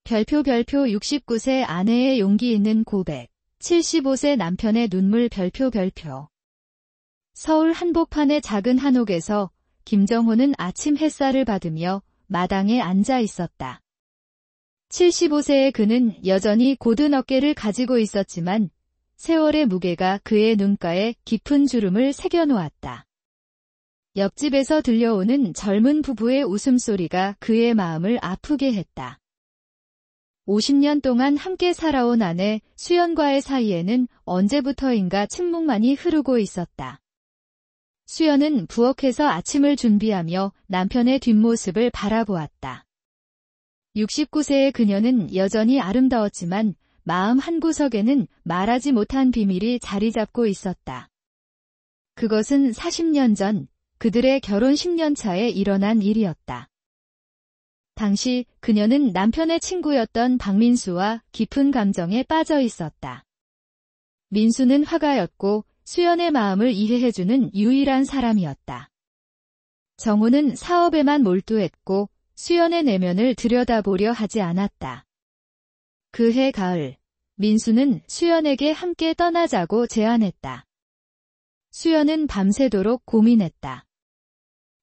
별표 69세 아내의 용기 있는 고백, 75세 남편의 눈물 별표. 서울 한복판의 작은 한옥에서 김정호는 아침 햇살을 받으며 마당에 앉아 있었다. 75세의 그는 여전히 곧은 어깨를 가지고 있었지만 세월의 무게가 그의 눈가에 깊은 주름을 새겨놓았다. 옆집에서 들려오는 젊은 부부의 웃음소리가 그의 마음을 아프게 했다. 50년 동안 함께 살아온 아내 수연과의 사이에는 언제부터인가 침묵만이 흐르고 있었다. 수연은 부엌에서 아침을 준비하며 남편의 뒷모습을 바라보았다. 69세의 그녀는 여전히 아름다웠지만 마음 한구석에는 말하지 못한 비밀이 자리 잡고 있었다. 그것은 40년 전 그들의 결혼 10년 차에 일어난 일이었다. 당시 그녀는 남편의 친구였던 박민수와 깊은 감정에 빠져 있었다. 민수는 화가였고 수연의 마음을 이해해주는 유일한 사람이었다. 정우는 사업에만 몰두했고 수연의 내면을 들여다보려 하지 않았다. 그해 가을, 민수는 수연에게 함께 떠나자고 제안했다. 수연은 밤새도록 고민했다.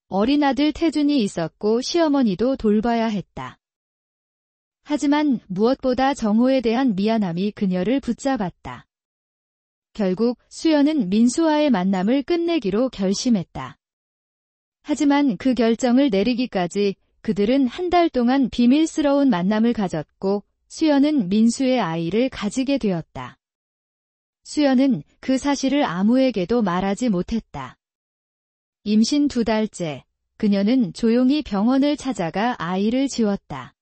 어린 아들 태준이 있었고 시어머니도 돌봐야 했다. 하지만 무엇보다 정호에 대한 미안함이 그녀를 붙잡았다. 결국 수연은 민수와의 만남을 끝내기로 결심했다. 하지만 그 결정을 내리기까지 그들은 한 달 동안 비밀스러운 만남을 가졌고 수연은 민수의 아이를 가지게 되었다. 수연은 그 사실을 아무에게도 말하지 못했다. 임신 2달째, 그녀는 조용히 병원을 찾아가 아이를 지웠다.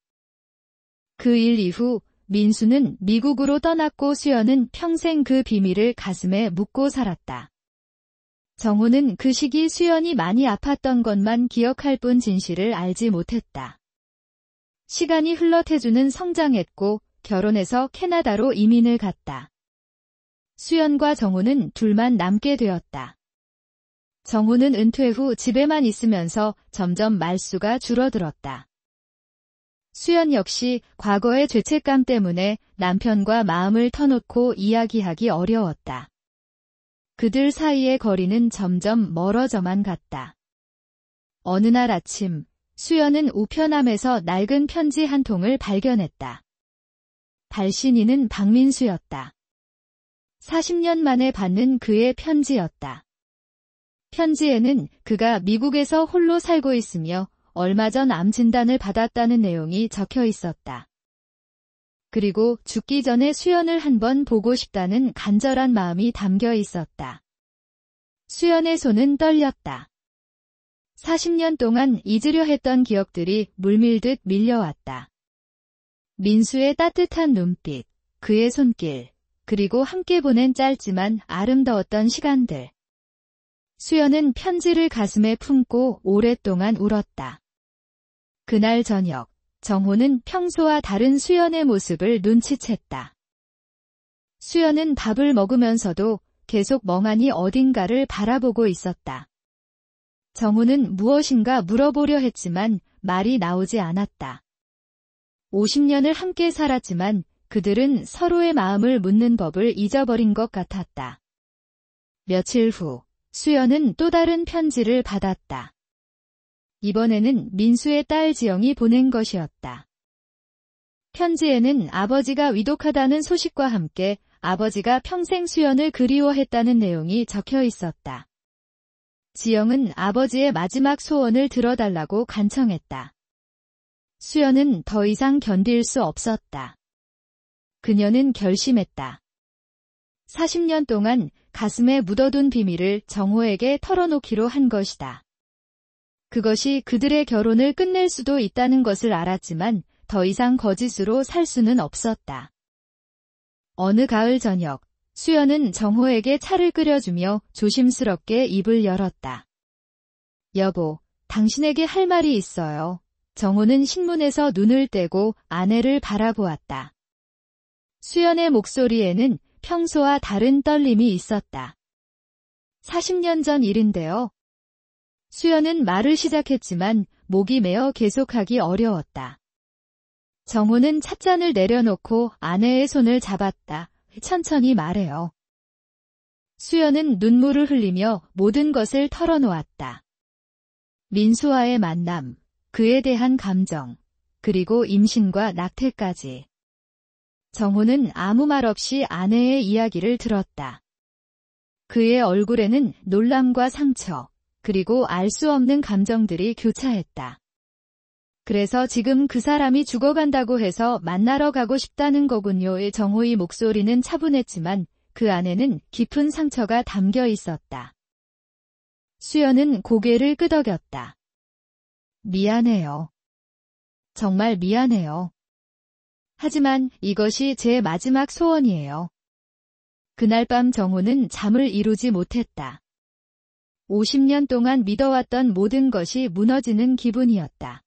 그 일 이후 민수는 미국으로 떠났고 수연은 평생 그 비밀을 가슴에 묻고 살았다. 정우는 그 시기 수연이 많이 아팠던 것만 기억할 뿐 진실을 알지 못했다. 시간이 흘러 태준은 성장했고 결혼해서 캐나다로 이민을 갔다. 수연과 정우는 둘만 남게 되었다. 정우는 은퇴 후 집에만 있으면서 점점 말수가 줄어들었다. 수연 역시 과거의 죄책감 때문에 남편과 마음을 터놓고 이야기하기 어려웠다. 그들 사이의 거리는 점점 멀어져만 갔다. 어느 날 아침, 수연은 우편함에서 낡은 편지 한 통을 발견했다. 발신인은 박민수였다. 40년 만에 받는 그의 편지였다. 편지에는 그가 미국에서 홀로 살고 있으며 얼마 전 암 진단을 받았다는 내용이 적혀 있었다. 그리고 죽기 전에 수연을 한번 보고 싶다는 간절한 마음이 담겨 있었다. 수연의 손은 떨렸다. 40년 동안 잊으려 했던 기억들이 물밀듯 밀려왔다. 민수의 따뜻한 눈빛, 그의 손길, 그리고 함께 보낸 짧지만 아름다웠던 시간들. 수연은 편지를 가슴에 품고 오랫동안 울었다. 그날 저녁, 정호는 평소와 다른 수연의 모습을 눈치챘다. 수연은 밥을 먹으면서도 계속 멍하니 어딘가를 바라보고 있었다. 정호는 무엇인가 물어보려 했지만 말이 나오지 않았다. 50년을 함께 살았지만 그들은 서로의 마음을 묻는 법을 잊어버린 것 같았다. 며칠 후, 수연은 또 다른 편지를 받았다. 이번에는 민수의 딸 지영이 보낸 것이었다. 편지에는 아버지가 위독하다는 소식과 함께 아버지가 평생 수연을 그리워했다는 내용이 적혀 있었다. 지영은 아버지의 마지막 소원을 들어달라고 간청했다. 수연은 더 이상 견딜 수 없었다. 그녀는 결심했다. 40년 동안 가슴에 묻어둔 비밀을 정호에게 털어놓기로 한 것이다. 그것이 그들의 결혼을 끝낼 수도 있다는 것을 알았지만 더 이상 거짓으로 살 수는 없었다. 어느 가을 저녁, 수연은 정호에게 차를 끓여주며 조심스럽게 입을 열었다. 여보, 당신에게 할 말이 있어요. 정호는 신문에서 눈을 떼고 아내를 바라보았다. 수연의 목소리에는 평소와 다른 떨림이 있었다. 40년 전 일인데요. 수연은 말을 시작했지만 목이 메어 계속하기 어려웠다. 정호는 찻잔을 내려놓고 아내의 손을 잡았다. 천천히 말해요. 수연은 눈물을 흘리며 모든 것을 털어놓았다. 민수와의 만남, 그에 대한 감정, 그리고 임신과 낙태까지. 정호는 아무 말 없이 아내의 이야기를 들었다. 그의 얼굴에는 놀람과 상처, 그리고 알 수 없는 감정들이 교차했다. 그래서 지금 그 사람이 죽어간다고 해서 만나러 가고 싶다는 거군요. 정호의 목소리는 차분했지만 그 안에는 깊은 상처가 담겨 있었다. 수연은 고개를 끄덕였다. 미안해요. 정말 미안해요. 하지만 이것이 제 마지막 소원이에요. 그날 밤 정호는 잠을 이루지 못했다. 50년 동안 믿어왔던 모든 것이 무너지는 기분이었다.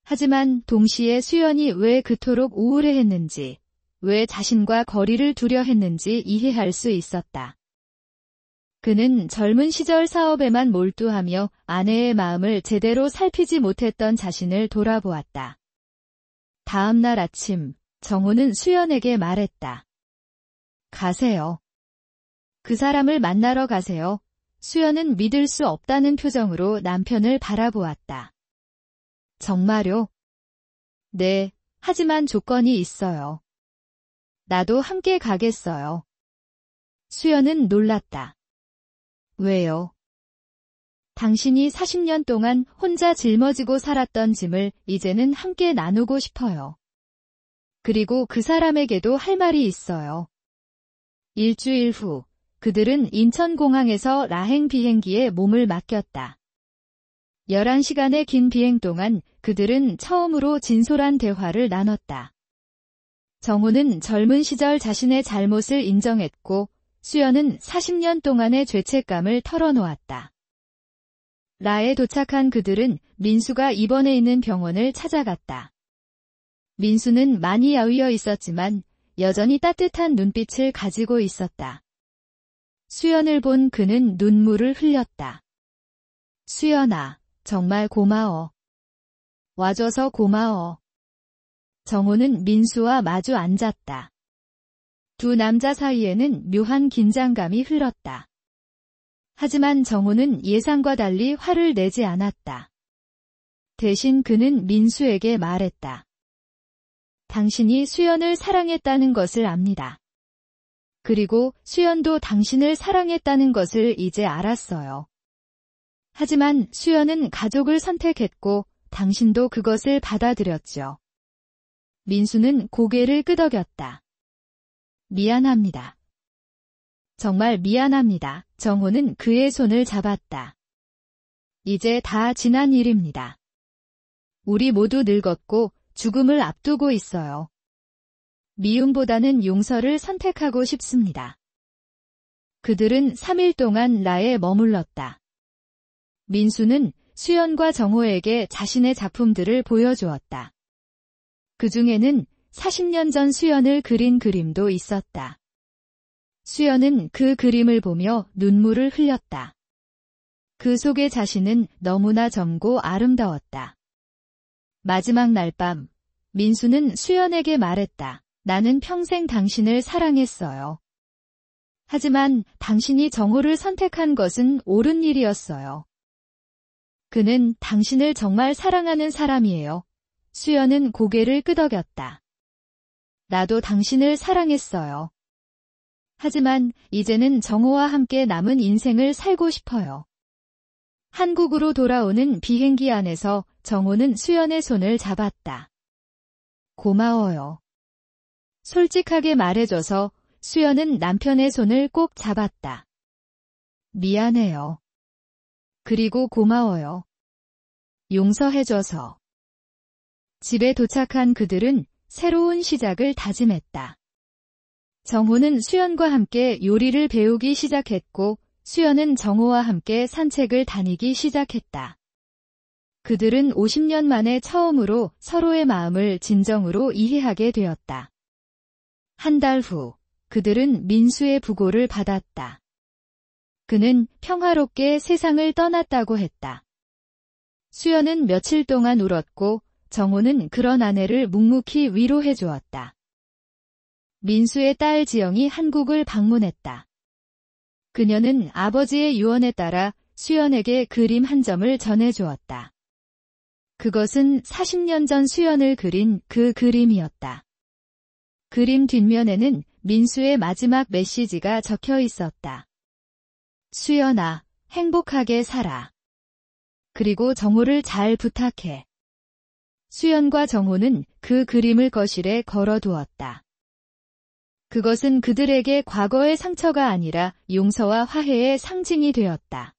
하지만 동시에 수연이 왜 그토록 우울해했는지, 왜 자신과 거리를 두려 했는지 이해할 수 있었다. 그는 젊은 시절 사업에만 몰두하며 아내의 마음을 제대로 살피지 못했던 자신을 돌아보았다. 다음 날 아침, 정호는 수연에게 말했다. 가세요. 그 사람을 만나러 가세요. 수연은 믿을 수 없다는 표정으로 남편을 바라보았다. 정말요? 네, 하지만 조건이 있어요. 나도 함께 가겠어요. 수연은 놀랐다. 왜요? 당신이 40년 동안 혼자 짊어지고 살았던 짐을 이제는 함께 나누고 싶어요. 그리고 그 사람에게도 할 말이 있어요. 일주일 후, 그들은 인천공항에서 라행 비행기에 몸을 맡겼다. 11시간의 긴 비행 동안 그들은 처음으로 진솔한 대화를 나눴다. 정호는 젊은 시절 자신의 잘못을 인정했고 수연은 40년 동안의 죄책감을 털어놓았다. 라에 도착한 그들은 민수가 입원해 있는 병원을 찾아갔다. 민수는 많이 야위어 있었지만 여전히 따뜻한 눈빛을 가지고 있었다. 수연을 본 그는 눈물을 흘렸다. 수연아, 정말 고마워. 와줘서 고마워. 정호는 민수와 마주 앉았다. 두 남자 사이에는 묘한 긴장감이 흘렀다. 하지만 정호는 예상과 달리 화를 내지 않았다. 대신 그는 민수에게 말했다. 당신이 수연을 사랑했다는 것을 압니다. 그리고 수연도 당신을 사랑했다는 것을 이제 알았어요. 하지만 수연은 가족을 선택했고 당신도 그것을 받아들였죠. 민수는 고개를 끄덕였다. 미안합니다. 정말 미안합니다. 정호는 그의 손을 잡았다. 이제 다 지난 일입니다. 우리 모두 늙었고 죽음을 앞두고 있어요. 미움보다는 용서를 선택하고 싶습니다. 그들은 3일 동안 라에 머물렀다. 민수는 수연과 정호에게 자신의 작품들을 보여주었다. 그 중에는 40년 전 수연을 그린 그림도 있었다. 수연은 그 그림을 보며 눈물을 흘렸다. 그 속의 자신은 너무나 젊고 아름다웠다. 마지막 날 밤, 민수는 수연에게 말했다. 나는 평생 당신을 사랑했어요. 하지만 당신이 정호를 선택한 것은 옳은 일이었어요. 그는 당신을 정말 사랑하는 사람이에요. 수연은 고개를 끄덕였다. 나도 당신을 사랑했어요. 하지만 이제는 정호와 함께 남은 인생을 살고 싶어요. 한국으로 돌아오는 비행기 안에서 정호는 수연의 손을 잡았다. 고마워요. 솔직하게 말해줘서 수연은 남편의 손을 꼭 잡았다. 미안해요. 그리고 고마워요. 용서해줘서. 집에 도착한 그들은 새로운 시작을 다짐했다. 정호는 수연과 함께 요리를 배우기 시작했고 수연은 정호와 함께 산책을 다니기 시작했다. 그들은 50년 만에 처음으로 서로의 마음을 진정으로 이해하게 되었다. 한 달 후, 그들은 민수의 부고를 받았다. 그는 평화롭게 세상을 떠났다고 했다. 수연은 며칠 동안 울었고 정호는 그런 아내를 묵묵히 위로해 주었다. 민수의 딸 지영이 한국을 방문했다. 그녀는 아버지의 유언에 따라 수연에게 그림 한 점을 전해주었다. 그것은 40년 전 수연을 그린 그 그림이었다. 그림 뒷면에는 민수의 마지막 메시지가 적혀 있었다. 수연아, 행복하게 살아. 그리고 정호를 잘 부탁해. 수연과 정호는 그 그림을 거실에 걸어두었다. 그것은 그들에게 과거의 상처가 아니라 용서와 화해의 상징이 되었다.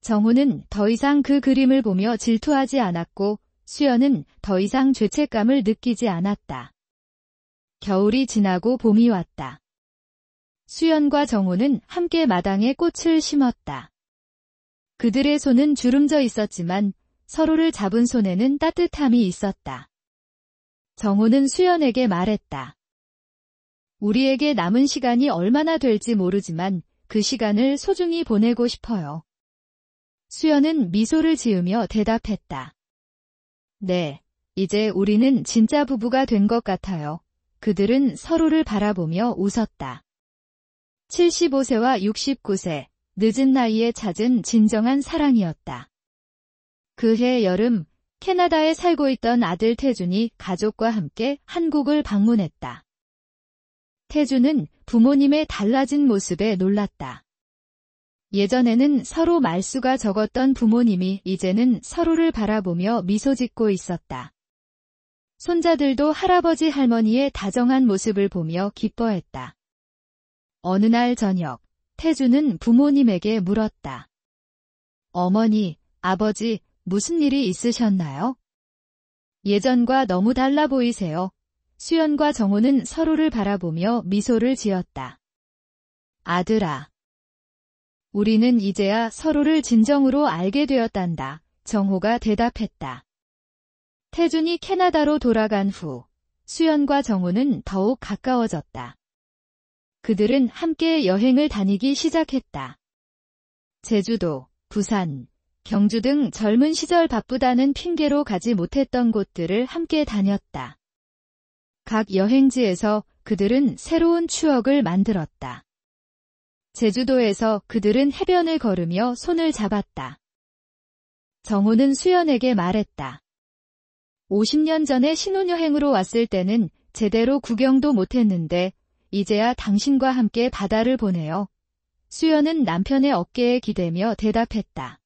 정호는 더 이상 그 그림을 보며 질투하지 않았고 수연은 더 이상 죄책감을 느끼지 않았다. 겨울이 지나고 봄이 왔다. 수연과 정호는 함께 마당에 꽃을 심었다. 그들의 손은 주름져 있었지만 서로를 잡은 손에는 따뜻함이 있었다. 정호는 수연에게 말했다. 우리에게 남은 시간이 얼마나 될지 모르지만 그 시간을 소중히 보내고 싶어요. 수연은 미소를 지으며 대답했다. 네, 이제 우리는 진짜 부부가 된 것 같아요. 그들은 서로를 바라보며 웃었다. 75세와 69세, 늦은 나이에 찾은 진정한 사랑이었다. 그해 여름, 캐나다에 살고 있던 아들 태준이 가족과 함께 한국을 방문했다. 태준은 부모님의 달라진 모습에 놀랐다. 예전에는 서로 말수가 적었던 부모님이 이제는 서로를 바라보며 미소 짓고 있었다. 손자들도 할아버지 할머니의 다정한 모습을 보며 기뻐했다. 어느 날 저녁, 태준은 부모님에게 물었다. 어머니, 아버지, 무슨 일이 있으셨나요? 예전과 너무 달라 보이세요. 수연과 정호는 서로를 바라보며 미소를 지었다. 아들아. 우리는 이제야 서로를 진정으로 알게 되었단다. 정호가 대답했다. 태준이 캐나다로 돌아간 후 수연과 정호는 더욱 가까워졌다. 그들은 함께 여행을 다니기 시작했다. 제주도, 부산, 경주 등 젊은 시절 바쁘다는 핑계로 가지 못했던 곳들을 함께 다녔다. 각 여행지에서 그들은 새로운 추억을 만들었다. 제주도에서 그들은 해변을 걸으며 손을 잡았다. 정호는 수연에게 말했다. 50년 전에 신혼여행으로 왔을 때는 제대로 구경도 못했는데 이제야 당신과 함께 바다를 보네요. 수연은 남편의 어깨에 기대며 대답했다.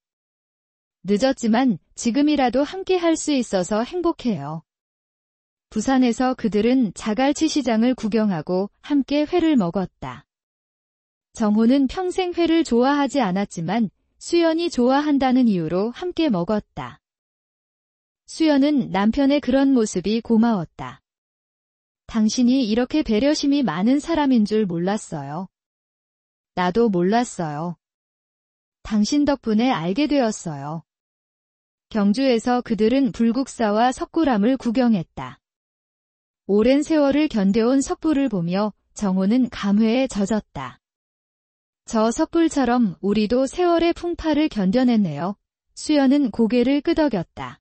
늦었지만 지금이라도 함께 할 수 있어서 행복해요. 부산에서 그들은 자갈치 시장을 구경하고 함께 회를 먹었다. 정호는 평생 회를 좋아하지 않았지만 수연이 좋아한다는 이유로 함께 먹었다. 수연은 남편의 그런 모습이 고마웠다. 당신이 이렇게 배려심이 많은 사람인 줄 몰랐어요. 나도 몰랐어요. 당신 덕분에 알게 되었어요. 경주에서 그들은 불국사와 석굴암을 구경했다. 오랜 세월을 견뎌온 석불을 보며 정호는 감회에 젖었다. 저 석불처럼 우리도 세월의 풍파를 견뎌냈네요. 수연은 고개를 끄덕였다.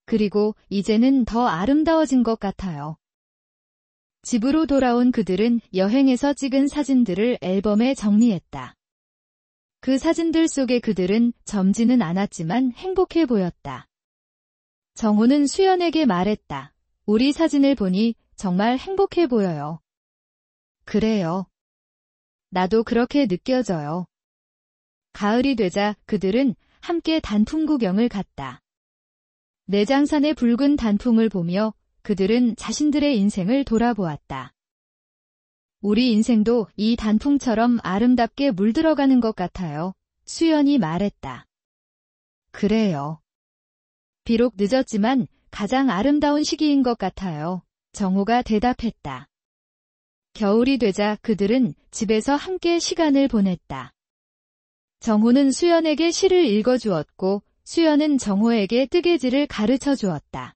그리고 이제는 더 아름다워진 것 같아요. 집으로 돌아온 그들은 여행에서 찍은 사진들을 앨범에 정리했다. 그 사진들 속에 그들은 젊지는 않았지만 행복해 보였다. 정호는 수연에게 말했다. 우리 사진을 보니 정말 행복해 보여요. 그래요. 나도 그렇게 느껴져요. 가을이 되자 그들은 함께 단풍 구경을 갔다. 내장산의 붉은 단풍을 보며 그들은 자신들의 인생을 돌아보았다. 우리 인생도 이 단풍처럼 아름답게 물들어가는 것 같아요. 수연이 말했다. 그래요. 비록 늦었지만 가장 아름다운 시기인 것 같아요. 정호가 대답했다. 겨울이 되자 그들은 집에서 함께 시간을 보냈다. 정호는 수연에게 시를 읽어주었고 수연은 정호에게 뜨개질을 가르쳐 주었다.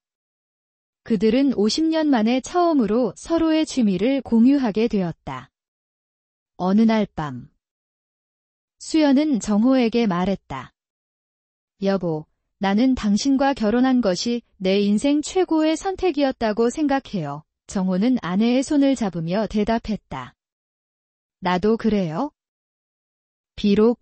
그들은 50년 만에 처음으로 서로의 취미를 공유하게 되었다. 어느 날 밤 수연은 정호에게 말했다. 여보, 나는 당신과 결혼한 것이 내 인생 최고의 선택이었다고 생각해요. 정호는 아내의 손을 잡으며 대답했다. 나도 그래요. 비록,